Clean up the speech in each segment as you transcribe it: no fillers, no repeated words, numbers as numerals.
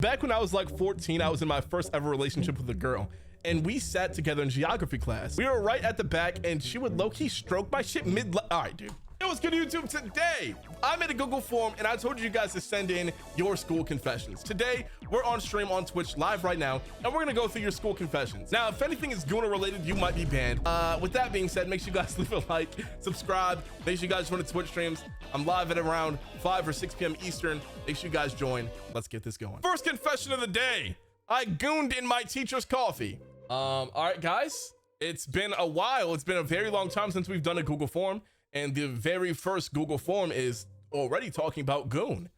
Back when I was like 14, I was in my first ever relationship with a girl, and we sat together in geography class. We were right at the back, and she would low-key stroke my shit mid. All right, dude. It was good YouTube today. I made a Google form and I told you guys to send in your school confessions. Today, we're on stream on Twitch live right now, and we're gonna go through your school confessions. Now, if anything is Gooner related, you might be banned. With that being said, make sure you guys leave a like, subscribe. Make sure you guys join the Twitch streams. I'm live at around 5 or 6 p.m. Eastern. Make sure you guys join. Let's get this going. First confession of the day. I gooned in my teacher's coffee. All right, guys. It's been a while. It's been a very long time since we've done a Google form. And the very first Google form is already talking about goon.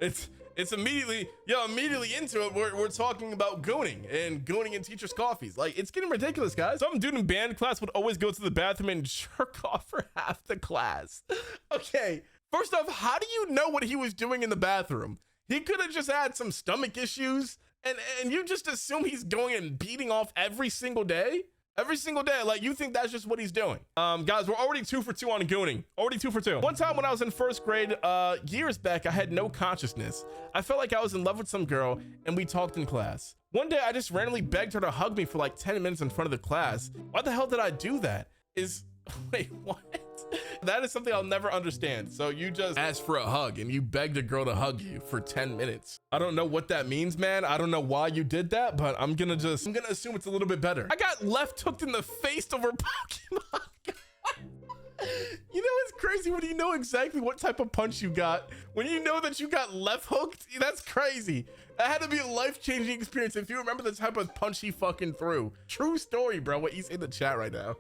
it's immediately into it. We're talking about gooning and gooning in teachers' coffees. Like, it's getting ridiculous, guys. Some dude in band class would always go to the bathroom and jerk off for half the class. Okay, first off, how do you know what he was doing in the bathroom? He could have just had some stomach issues, and you just assume he's going and beating off every single day? Every single day, like, you think that's just what he's doing. Guys, we're already 2 for 2 on gooning. Already 2 for 2. One time when I was in first grade, years back, I had no consciousness. I felt like I was in love with some girl, and we talked in class. One day, I just randomly begged her to hug me for like 10 minutes in front of the class. Why the hell did I do that? Wait, what? That is something I'll never understand. So you just asked for a hug and you begged a girl to hug you for 10 minutes. I don't know what that means, man. I don't know why you did that, but I'm gonna assume it's a little bit better. I got left hooked in the face over Pokemon. You know, it's crazy when you know exactly what type of punch you got. When you know that you got left hooked, that's crazy. That had to be a life-changing experience if you remember the type of punch he fucking threw. True story, bro. What he's in the chat right now.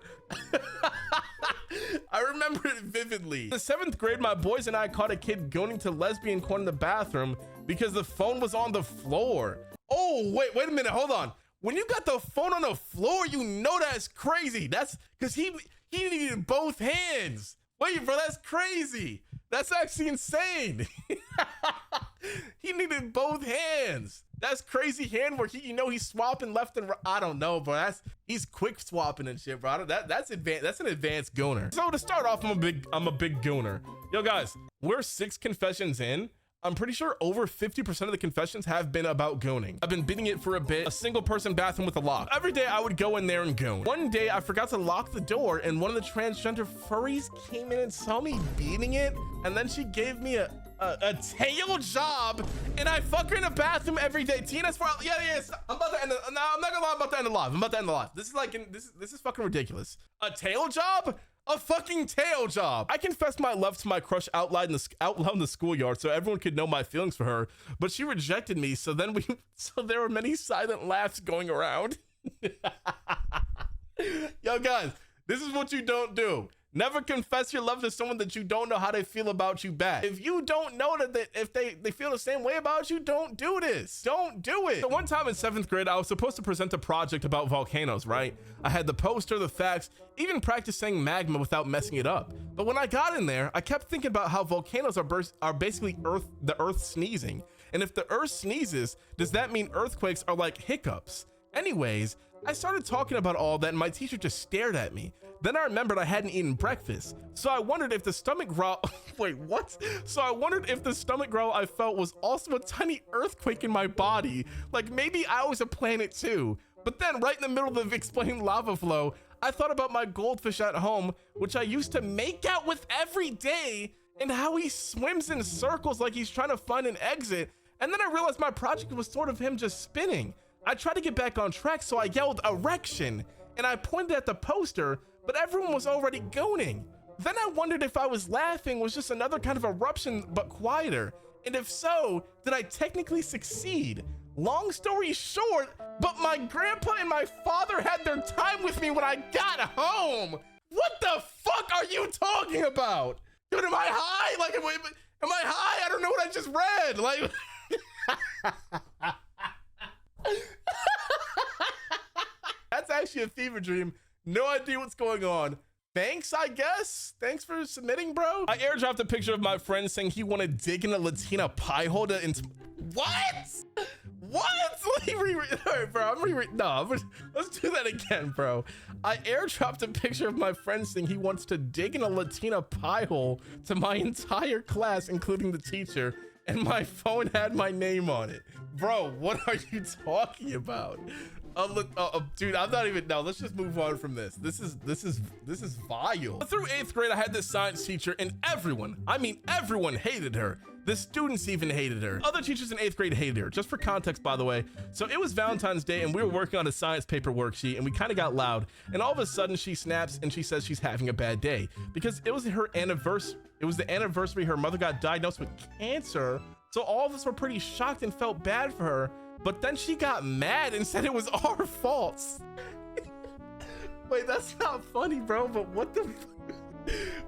I remember it vividly. In the 7th grade, my boys and I caught a kid going to lesbian corner in the bathroom because the phone was on the floor. Oh, wait a minute. Hold on. When you got the phone on the floor, you know that's crazy. That's because he needed both hands. Wait, bro, that's crazy. That's actually insane. He needed both hands. That's crazy handwork. He's swapping left and right. I don't know, bro. He's quick swapping and shit, bro. That's advanced. That's an advanced gooner. So to start off, I'm a big gooner. Yo, guys, we're 6 confessions in. I'm pretty sure over 50% of the confessions have been about gooning. I've been beating it for a bit. A single person bathroom with a lock. Every day I would go in there and goon. One day I forgot to lock the door and one of the transgender furries came in and saw me beating it. And then she gave me a tail job and I fuck her in the bathroom every day. Tina's for yes. I'm about to end it. No, I'm not gonna lie. I'm about to end the live. I'm about to end the live. This is like this is fucking ridiculous. A tail job? A fucking tail job. I confessed my love to my crush out loud in the schoolyard so everyone could know my feelings for her, but she rejected me. So there were many silent laughs going around. Yo, guys, this is what you don't do. Never confess your love to someone that you don't know how they feel about you back. If you don't know that if they feel the same way about you, don't do this. Don't do it. So one time in 7th grade, I was supposed to present a project about volcanoes, right? I had the poster, the facts, even practice saying magma without messing it up. But when I got in there, I kept thinking about how volcanoes are basically the earth sneezing. And if the earth sneezes, does that mean earthquakes are like hiccups? Anyways, I started talking about all that and my teacher just stared at me. Then I remembered I hadn't eaten breakfast. So I wondered if the stomach growl, wait, what? So I wondered if the stomach growl I felt was also a tiny earthquake in my body. Like maybe I was a planet too. But then right in the middle of explaining lava flow, I thought about my goldfish at home, which I used to make out with every day, and how he swims in circles like he's trying to find an exit. And then I realized my project was sort of him just spinning. I tried to get back on track, so I yelled erection, and I pointed at the poster, but everyone was already gooning. Then I wondered if I was laughing was just another kind of eruption, but quieter. And if so, did I technically succeed? Long story short, but my grandpa and my father had their time with me when I got home. What the fuck are you talking about? Dude, am I high? Like, am I high? I don't know what I just read. Like, that's actually a fever dream. No idea what's going on. Thanks, I guess. Thanks for submitting, bro. I airdropped a picture of my friend saying he wanted to dig in a Latina pie hole to what? Let me reread. All right, bro. Let's do that again, bro. I airdropped a picture of my friend saying he wants to dig in a Latina pie hole to my entire class, including the teacher. and my phone had my name on it. Bro, what are you talking about? Dude, I'm not even. No, let's just move on from this. This is vile. Through 8th grade, I had this science teacher, and everyone, I mean everyone, hated her. The students even hated her. Other teachers in 8th grade hated her. Just for context, by the way. So it was Valentine's Day, and we were working on a science paper worksheet, and we kind of got loud. And all of a sudden, she snaps and she says she's having a bad day because it was her anniversary. It was the anniversary her mother got diagnosed with cancer. So all of us were pretty shocked and felt bad for her. But then she got mad and said it was our fault. Wait, that's not funny, bro. But what the?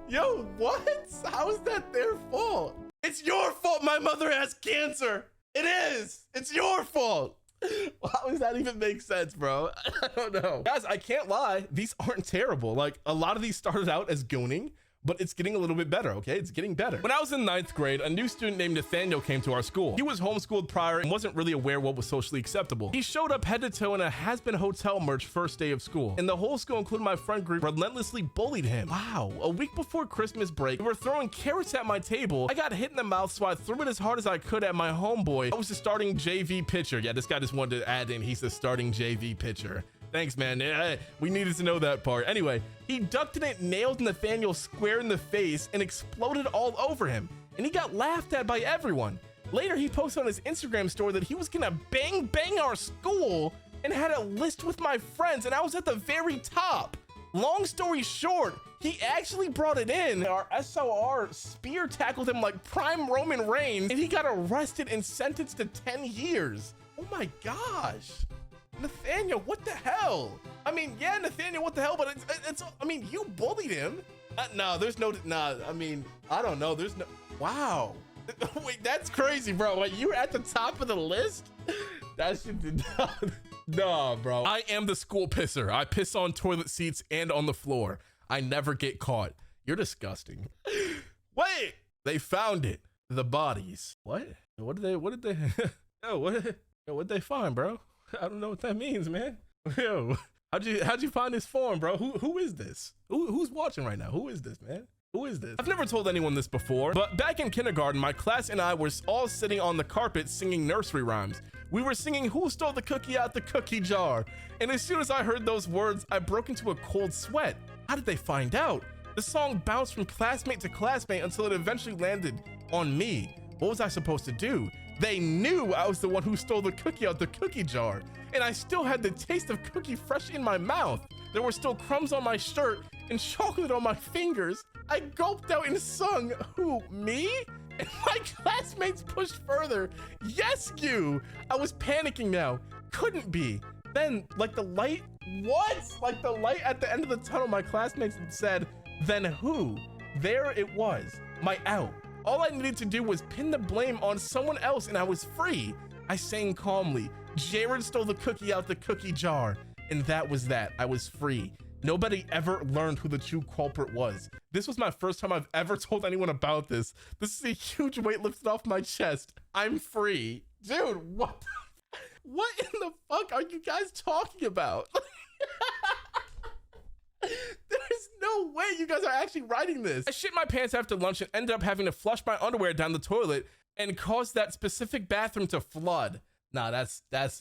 Yo, what? How is that their fault? It's your fault my mother has cancer. It is. It's your fault. How does that even make sense, bro? I don't know. Guys, I can't lie. These aren't terrible. Like, a lot of these started out as gooning, but it's getting a little bit better, okay? It's getting better. When I was in 9th grade, a new student named Nathaniel came to our school. He was homeschooled prior and wasn't really aware what was socially acceptable. He showed up head to toe in a has-been hotel merch first day of school. And the whole school, including my friend group, relentlessly bullied him. Wow. A week before Christmas break, we were throwing carrots at my table. I got hit in the mouth, so I threw it as hard as I could at my homeboy. I was the starting JV pitcher. Yeah, this guy just wanted to add in, he's the starting JV pitcher. Thanks, man. We needed to know that part. Anyway, he ducked in it, nailed Nathaniel square in the face, and exploded all over him. And he got laughed at by everyone. Later, he posted on his Instagram story that he was gonna bang our school and had a list with my friends, and I was at the very top. Long story short, he actually brought it in. Our SOR spear tackled him like prime Roman Reigns, and he got arrested and sentenced to 10 years. Oh my gosh. Nathaniel, what the hell? I mean, yeah, Nathaniel, what the hell? But it's I mean, you bullied him. No, there's no, nah, I mean, I don't know. There's no, wow. Wait, that's crazy, bro. Wait, you were at the top of the list? That shit did not, no, bro. I am the school pisser. I piss on toilet seats and on the floor. I never get caught. You're disgusting. Wait, they found it. The bodies. What? What did they, yo, what'd they find, bro? I don't know what that means, man. Yo, how'd you find this form, bro? Who is this? Who's watching right now? Who is this, man? Who is this? I've never told anyone this before, but back in kindergarten, my class and I were all sitting on the carpet singing nursery rhymes. We were singing "Who Stole the Cookie Out the Cookie Jar?" And as soon as I heard those words, I broke into a cold sweat. How did they find out? The song bounced from classmate to classmate until it eventually landed on me. What was I supposed to do? They knew I was the one who stole the cookie out the cookie jar, and I still had the taste of cookie fresh in my mouth. There were still crumbs on my shirt and chocolate on my fingers. I gulped out and sung, "Who, me?" And my classmates pushed further. "Yes, you!" I was panicking now. Couldn't be. Then, like the light, what? Like the light at the end of the tunnel, my classmates said, "Then who?" There it was, my out. All I needed to do was pin the blame on someone else and I was free. I sang calmly, "Jared stole the cookie out the cookie jar." And that was that. I was free. Nobody ever learned who the true culprit was. This was my first time I've ever told anyone about this. This is a huge weight lifted off my chest. I'm free. Dude, what? What in the fuck are you guys talking about? There's no way you guys are actually writing this. I shit my pants after lunch and ended up having to flush my underwear down the toilet and caused that specific bathroom to flood. Nah,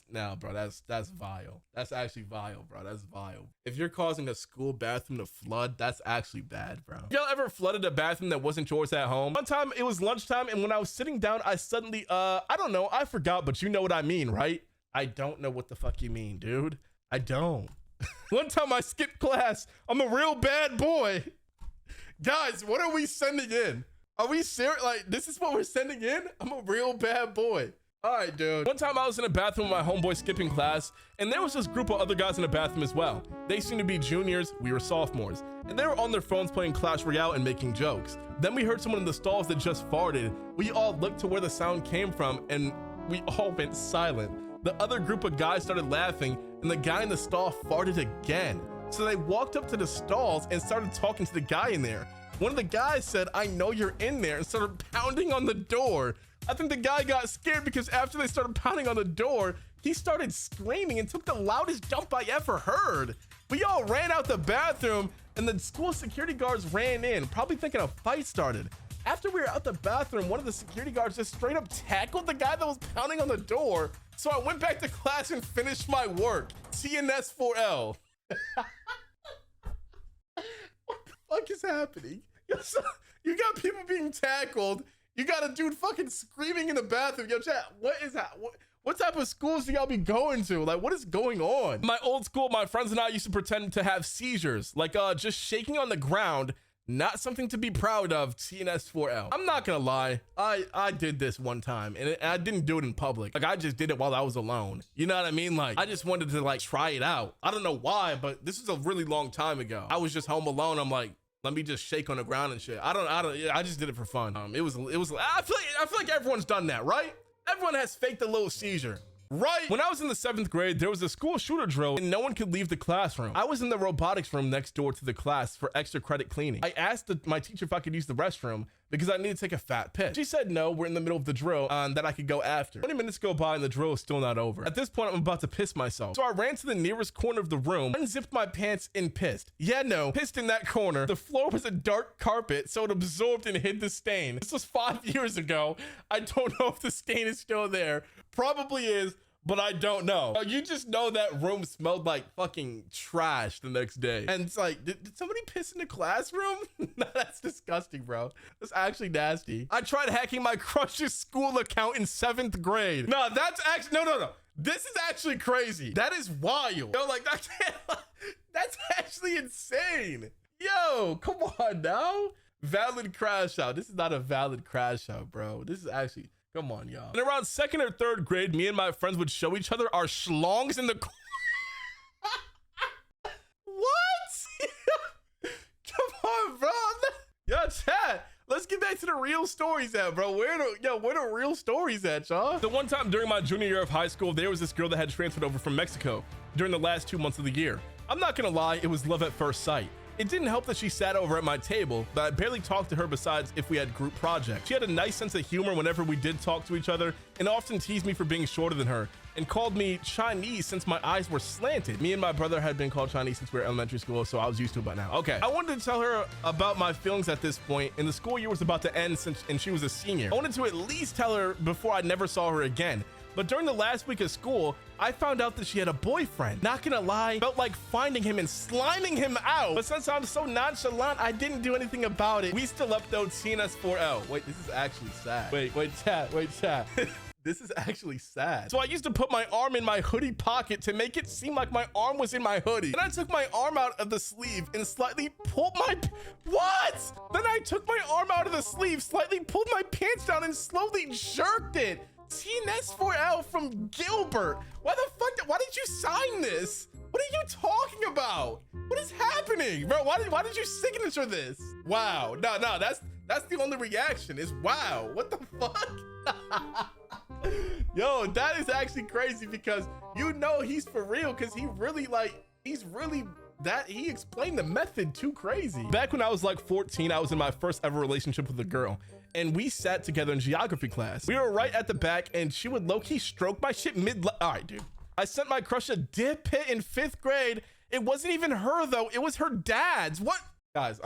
no, bro, that's vile. That's actually vile, bro. That's vile. If you're causing a school bathroom to flood, that's actually bad, bro. Y'all ever flooded a bathroom that wasn't yours at home? One time it was lunchtime, and when I was sitting down, I suddenly, I don't know, I forgot, but you know what I mean, right? I don't know what the fuck you mean, dude. I don't. One time I skipped class. I'm a real bad boy. Guys, what are we sending in? Are we serious? Like, this is what we're sending in? I'm a real bad boy. All right, dude. One time I was in a bathroom with my homeboy skipping class, and there was this group of other guys in the bathroom as well. They seemed to be juniors, we were sophomores, and they were on their phones playing Clash Royale and making jokes. Then we heard someone in the stalls that just farted. We all looked to where the sound came from, and we all went silent. The other group of guys started laughing, and the guy in the stall farted again. So they walked up to the stalls and started talking to the guy in there. One of the guys said, "I know you're in there," and started pounding on the door. I think the guy got scared because after they started pounding on the door, he started screaming and took the loudest dump I ever heard. We all ran out the bathroom, and the school security guards ran in, probably thinking a fight started. After we were out the bathroom, one of the security guards just straight up tackled the guy that was pounding on the door. So I went back to class and finished my work. tnickelss. What the fuck is happening? You got people being tackled. You got a dude fucking screaming in the bathroom. Yo, chat, what is that? What type of schools do y'all be going to? Like, what is going on? My old school, my friends and I used to pretend to have seizures. Like, just shaking on the ground. Not something to be proud of. tnickelss. I'm not gonna lie. I did this one time and I didn't do it in public. Like, I just did it while I was alone. You know what I mean? Like, I just wanted to like try it out. I don't know why, but this is a really long time ago. I was just home alone. I'm like, let me just shake on the ground and shit. I just did it for fun. I feel like everyone's done that, right? Everyone has faked a little seizure. Right? When I was in the 7th grade, there was a school shooter drill and no one could leave the classroom. I was in the robotics room next door to the class for extra credit cleaning. I asked my teacher if I could use the restroom because I needed to take a fat piss. She said no, we're in the middle of the drill that I could go after. 20 minutes go by and the drill is still not over. At this point, I'm about to piss myself. So I ran to the nearest corner of the room, unzipped my pants and pissed. Yeah, no, pissed in that corner. The floor was a dark carpet, so it absorbed and hid the stain. This was 5 years ago. I don't know if the stain is still there. Probably is, but I don't know. You just know that room smelled like fucking trash the next day. And it's like, did somebody piss in the classroom? No, that's disgusting, bro. That's actually nasty. I tried hacking my crush's school account in 7th grade. No, that's actually, no. This is actually crazy. That is wild. Yo, like, that's actually insane. Yo, come on now. Valid crash out. This is not a valid crash out, bro. This is actually... Come on, y'all. And around 2nd or 3rd grade, me and my friends would show each other our schlongs in the... What? Come on, bro. Yo, chat. Let's get back to the real stories at, bro. Where the real stories at, y'all? The one time during my junior year of high school, there was this girl that had transferred over from Mexico during the last 2 months of the year. I'm not gonna lie, it was love at first sight. It didn't help that she sat over at my table, but I barely talked to her besides if we had group projects. She had a nice sense of humor whenever we did talk to each other and often teased me for being shorter than her and called me Chinese since my eyes were slanted. Me and my brother had been called Chinese since we were elementary school, so I was used to it by now. Okay, I wanted to tell her about my feelings at this point, and the school year was about to end and she was a senior. I wanted to at least tell her before I never saw her again. But during the last week of school, I found out that she had a boyfriend. Not gonna lie, felt like finding him and sliming him out. But since I'm so nonchalant, I didn't do anything about it. We still up though, tnickelss. Wait, this is actually sad. Wait, chat. This is actually sad. So I used to put my arm in my hoodie pocket to make it seem like my arm was in my hoodie. Then I took my arm out of the sleeve and slightly pulled my... What? Then I took my arm out of the sleeve, slightly pulled my pants down and slowly jerked it. tnickelss from Gilbert. Why did you sign this? What are you talking about? What is happening, bro? Why did you signature this? Wow. No, that's the only reaction is wow. What the fuck? Yo, that is actually crazy because you know he's for real because he explained the method too crazy. Back when I was like 14, I was in my first ever relationship with a girl. And we sat together in geography class. We were right at the back and she would low-key stroke my shit all right, dude. I sent my crush a dip hit in 5th grade. It wasn't even her though. It was her dad's. What? Guys,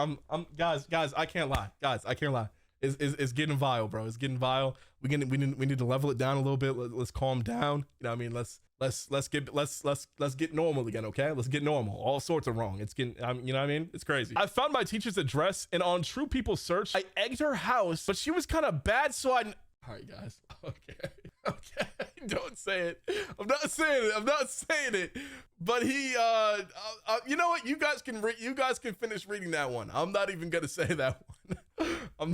guys, I can't lie. Guys, I can't lie. It's getting vile, bro. It's getting vile. We need to level it down a little bit. Let's calm down. You know what I mean? Let's get normal again, okay? Let's get normal. All sorts of wrong. It's getting, you know what I mean? It's crazy. I found my teacher's address and on True People Search, I egged her house, but she was kind of bad, so all right, guys. Okay. Don't say it. I'm not saying it. But he, you know what? You guys can finish reading that one. I'm not even gonna say that one.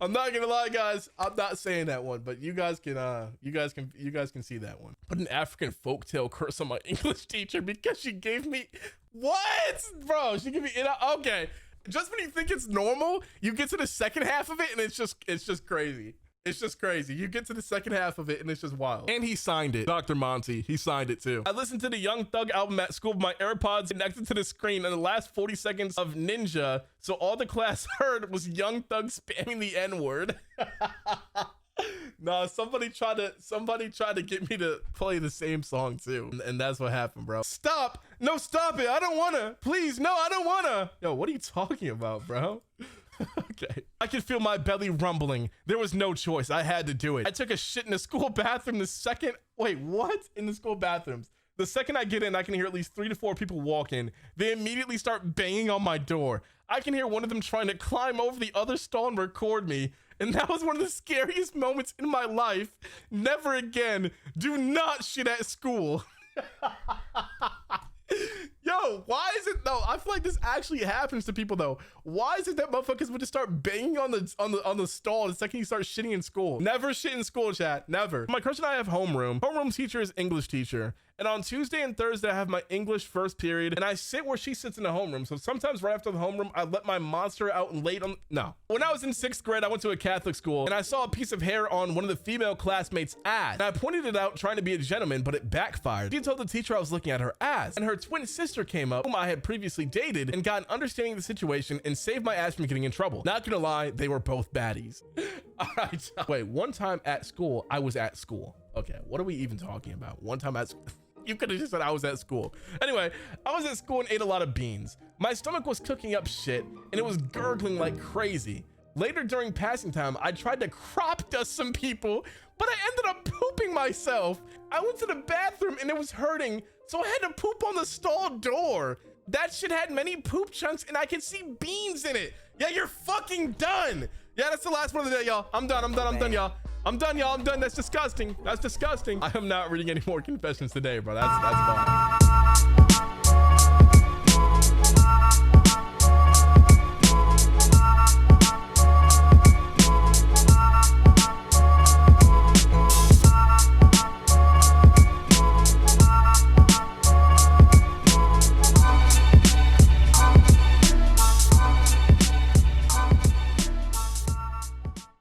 I'm not gonna lie, guys. I'm not saying that one, but you guys can see that one. Put an African folktale curse on my English teacher because she gave me what, bro? She gave me okay. Just when you think it's normal, you get to the second half of it and it's just crazy. It's just crazy. You get to the second half of it and it's just wild. And he signed it. Dr. Monty, he signed it too. I listened to the Young Thug album at school with my AirPods connected to the screen in the last 40 seconds of Ninja. So all the class heard was Young Thug spamming the N-word. No, somebody tried to get me to play the same song too. And that's what happened, bro. Stop. No, stop it. I don't wanna. Please, no, I don't wanna. Yo, what are you talking about, bro? Okay. I could feel my belly rumbling. There was no choice. I had to do it. I took a shit in the school bathroom the second. Wait, what? In the school bathrooms. The second I get in, I can hear at least 3 to 4 people walk in. They immediately start banging on my door. I can hear one of them trying to climb over the other stall and record me. And that was one of the scariest moments in my life. Never again. Do not shit at school. Yo, why is it though? I feel like this actually happens to people though. Why is it that motherfuckers would just start banging on the stall the second you start shitting in school? Never shit in school, chat. Never. My crush and I have homeroom. Homeroom teacher is English teacher. And on Tuesday and Thursday, I have my English first period, and I sit where she sits in the homeroom. So sometimes right after the homeroom, I let my monster out and late on. No. When I was in 6th grade, I went to a Catholic school, and I saw a piece of hair on one of the female classmates' ass. And I pointed it out trying to be a gentleman, but it backfired. She told the teacher I was looking at her ass, and her twin sister came up, whom I had previously dated, and got an understanding of the situation and saved my ass from getting in trouble. Not gonna lie, they were both baddies. All right. Wait, one time at school, I was at school. Okay, what are we even talking about? One time at school. You could have just said I was at school. Anyway, I was at school and ate a lot of beans. My stomach was cooking up shit and it was gurgling like crazy. Later during passing time, I tried to crop dust some people, but I ended up pooping myself. I went to the bathroom and it was hurting, so I had to poop on the stall door. That shit had many poop chunks and I could see beans in it. Yeah, you're fucking done. Yeah, that's the last one of the day, y'all. I'm done, y'all. I'm done, y'all. I'm done. That's disgusting. That's disgusting. I am not reading any more confessions today, bro. That's fine.